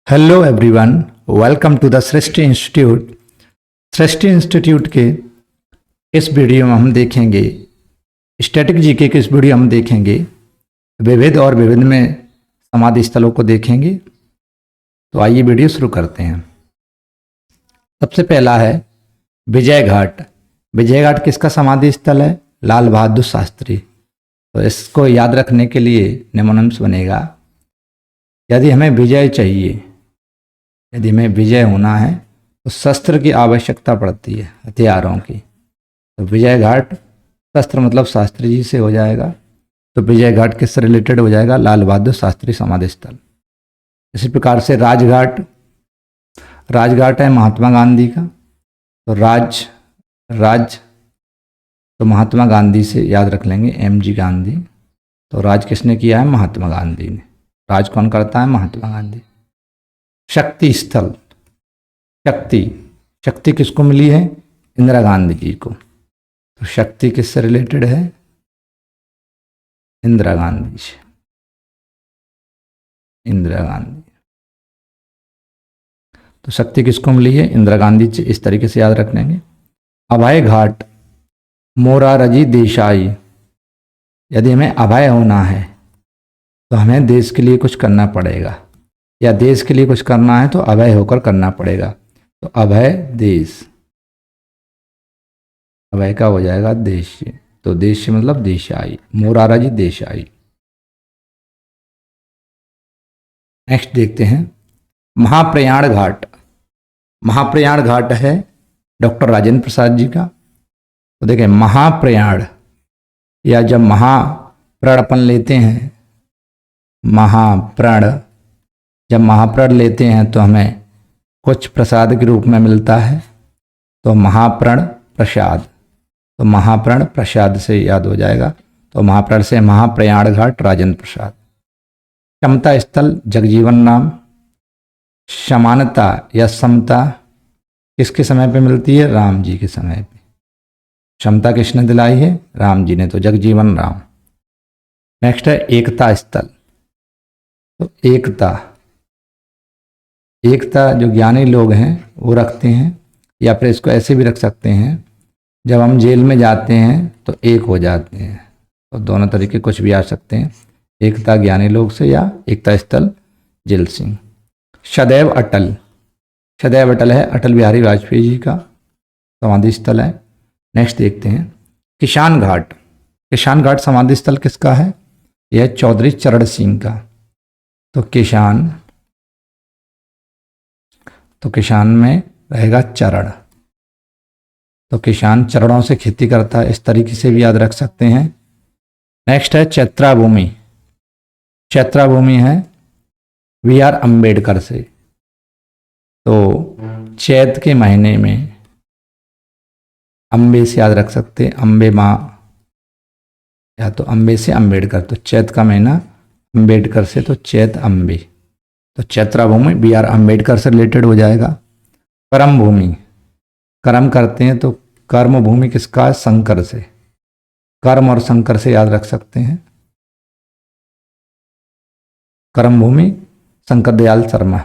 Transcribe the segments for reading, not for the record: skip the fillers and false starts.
Hello everyone, welcome to the Srishti institute. Srishti institute के इस video में हम देखेंगे स्टैटिक जीके के। इस वीडियो में हम देखेंगे विविध और विभिन्न में समाधि स्थलों को देखेंगे। तो आइए वीडियो शुरू करते हैं। सबसे पहला है विजय घाट। विजय घाट किसका समाधि स्थल है? लाल बहादुर शास्त्री। तो इसको याद रखने के लिए निम्नलिखित बनेगा। यदि हमें विजय चाहिए, यदि हमें विजय होना है तो शस्त्र की आवश्यकता पड़ती है, हथियारों की। तो विजय घाट शस्त्र मतलब शास्त्री जी से हो जाएगा। तो विजय घाट किससे रिलेटेड हो जाएगा? लाल बहादुर शास्त्री समाधि स्थल। इसी प्रकार से राजघाट। राजघाट है महात्मा गांधी का। तो राज तो महात्मा गांधी से याद रख लेंगे, एमजी गांधी। तो राज किसने किया है? महात्मा गांधी ने। राज कौन करता है? महात्मा गांधी। शक्ति स्थल। शक्ति किसको मिली है? इंदिरा गांधी जी को। तो शक्ति किससे रिलेटेड है? इंदिरा गांधी से। इंदिरा गांधी। तो शक्ति किसको मिली है? इंदिरा गांधी से। इस तरीके से याद रख लेंगे। अभय घाट मोरारजी देसाई। यदि हमें अभय होना है तो हमें देश के लिए कुछ करना पड़ेगा, या देश के लिए कुछ करना है तो अभय होकर करना पड़ेगा। तो अभय देश, अभय का हो जाएगा देश। तो देश मतलब देसाई, मोरारजी देसाई। नेक्स्ट देखते हैं महाप्रयाण घाट। महाप्रयाण घाट है डॉक्टर राजेंद्र प्रसाद जी का। तो देखें महाप्रयाण, या जब महाप्रण अपन लेते हैं, महाप्रण, जब महाप्रण लेते हैं तो हमें कुछ प्रसाद के रूप में मिलता है। तो महाप्रण प्रसाद, तो महाप्रण प्रसाद से याद हो जाएगा। तो महाप्रण से महाप्रयाण घाट राजेंद्र प्रसाद। क्षमता स्थल जगजीवन राम। समानता या समता किसके समय पे मिलती है? राम जी के समय पे। क्षमता किसने दिलाई है? राम जी ने। तो जगजीवन राम। नेक्स्ट है एकता स्थल। तो एकता जो ज्ञानी लोग हैं वो रखते हैं, या फिर इसको ऐसे भी रख सकते हैं, जब हम जेल में जाते हैं तो एक हो जाते हैं। तो दोनों तरीके कुछ भी आ सकते हैं, एकता ज्ञानी लोग से या एकता स्थल जेल सिंह। सदैव अटल। सदैव अटल है अटल बिहारी वाजपेयी जी का समाधि स्थल है। नेक्स्ट देखते हैं किसान घाट। किसान घाट समाधि स्थल किसका है? यह चौधरी चरण सिंह का। तो किसान में रहेगा चरण। तो किसान चरणों से खेती करता है, इस तरीके से भी याद रख सकते हैं। नेक्स्ट है चैत्रा भूमि। चैत्रा भूमि है वी आर अम्बेडकर से। तो चैत के महीने में अम्बे से याद रख सकते हैं, अम्बे माँ, या तो अम्बे से अम्बेडकर। तो चैत का महीना अम्बेडकर से, तो चैत अम्बे। तो चैत्रा भूमि बी आर अम्बेडकर से रिलेटेड हो जाएगा। कर्म भूमि। कर्म करते हैं तो कर्म भूमि किसका है? शंकर से। कर्म और शंकर से याद रख सकते हैं। कर्म भूमि शंकर दयाल शर्मा।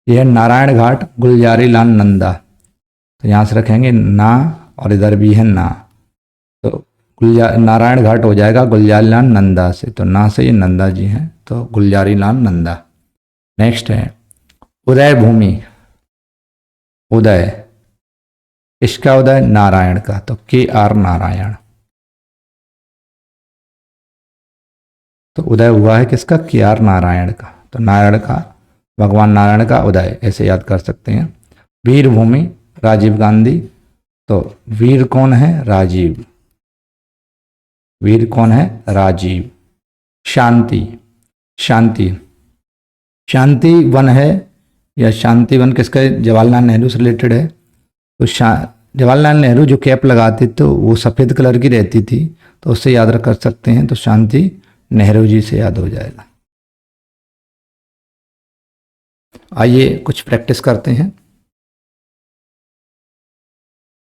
यह नारायण घाट गुलजारी लाल नंदा। तो यहाँ से रखेंगे ना, और इधर भी है ना। तो नारायण घाट हो जाएगा गुलजारी लाल नंदा से। तो ना से ये नंदा जी हैं, तो गुलजारी लाल नंदा। नेक्स्ट है उदय भूमि। उदय, इसका उदय नारायण का। तो के आर नारायण। तो उदय हुआ है किसका? के आर नारायण का। तो नारायण का, भगवान नारायण का उदय, ऐसे याद कर सकते हैं। वीर भूमि राजीव गांधी। तो वीर कौन है? राजीव। वीर कौन है? राजीव। शांति वन है, या शांति वन किसका? जवाहरलाल नेहरू से रिलेटेड है। तो जवाहरलाल नेहरू जो कैप लगाते तो वो सफ़ेद कलर की रहती थी, तो उससे याद रख कर सकते हैं। तो शांति नेहरू जी से याद हो जाएगा। आइए कुछ प्रैक्टिस करते हैं।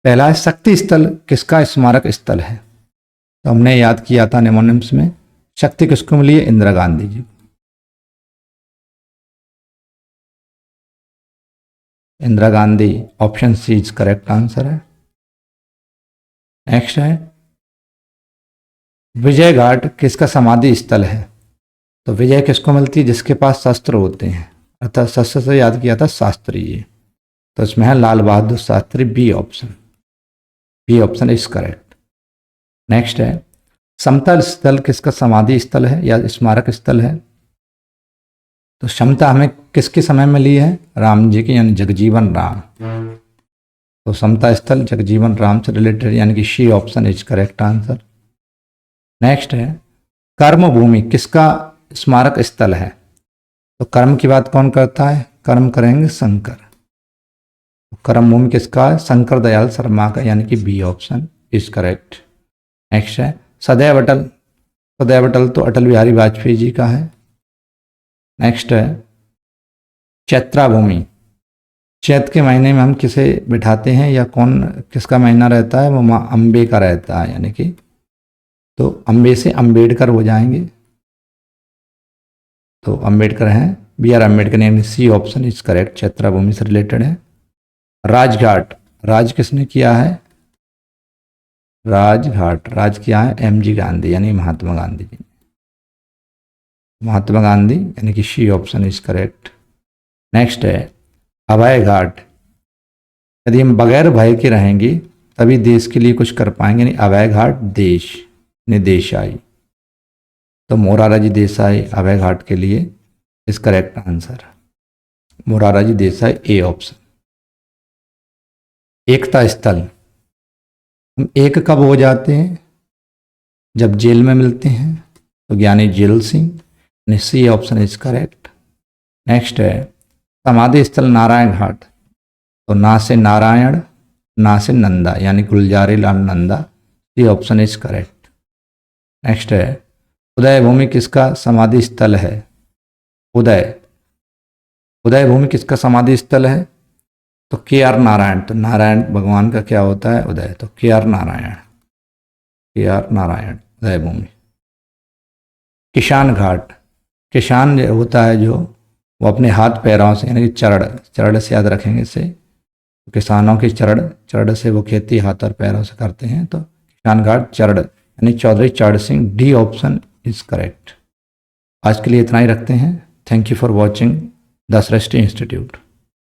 पहला है शक्ति स्थल किसका स्मारक स्थल है? तो हमने याद किया था निमोनिम्स में, शक्ति किसको मिली है? Indira Gandhi ji. Indira Gandhi, option C is correct answer है। नेक्स्ट है विजय घाट किसका समाधि स्थल है? तो विजय किसको मिलती है? जिसके पास शस्त्र होते हैं, अर्थात शस्त्र से याद किया था शास्त्री जी, तो इसमें है Lal Bahadur Shastri, B option, B option is correct. Next है समता स्थल किसका समाधि स्थल है या स्मारक स्थल है? तो क्षमता हमें किसके समय में ली है? राम जी की, यानी जगजीवन राम। तो समता स्थल जगजीवन राम से रिलेटेड, यानी कि C option is correct answer. Next है कर्म भूमि किसका स्मारक स्थल है? तो कर्म की बात कौन करता है? कर्म करेंगे शंकर। तो कर्म भूमि किसका है? शंकर दयाल शर्मा का, यानी कि B option is correct. Next है सदैव अटल, सदैव अटल तो अटल बिहारी वाजपेयी जी का है। नेक्स्ट है चैत्रा भूमि, चैत के महीने में हम किसे बिठाते हैं या कौन किसका महीना रहता है? वो माँ अम्बे का रहता है, यानी कि तो अम्बे से अम्बेडकर हो जाएंगे, तो अम्बेडकर हैं, बी आर अम्बेडकर, यानी C option is correct, Chaitra Bhoomi से रिलेटेड है। राजघाट, राज किसने किया है? राजघाट राज किया है एम जी गांधी, यानी महात्मा गांधी जी, महात्मा गांधी, यानी कि C option is correct. Next है अभय घाट, यदि हम बगैर भय के रहेंगे तभी देश के लिए कुछ कर पाएंगे, यानी अभय घाट देश, यानी देशाई, तो मोरारजी देसाई अभय घाट के लिए is correct answer, Morarji Desai, A option. Ekta Sthal, हम एक कब हो जाते हैं? जब जेल में मिलते हैं, तो ज्ञानी जेल सिंह, यानी C option is correct. Next है समाधि स्थल नारायण घाट, तो ना से नारायण, ना से नंदा, यानी Gulzari Lal Nanda, C option is correct. Next है उदय भूमि किसका समाधि स्थल है? उदय, उदय भूमि किसका समाधि स्थल है? तो के आर नारायण, तो नारायण भगवान का क्या होता है? उदय, तो के आर नारायण, के आर नारायण उदय भूमि। किसान घाट, किसान होता है जो वो अपने हाथ पैरों से, यानी कि चरण, चरण से याद रखेंगे इसे, तो किसानों की चरण, चरण से वो खेती हाथ और पैरों से करते हैं, तो किसान घाट चरण, यानी चौधरी चरण Singh, D option is correct. आज के लिए इतना ही रखते हैं। Thank you for watching the Srishti institute.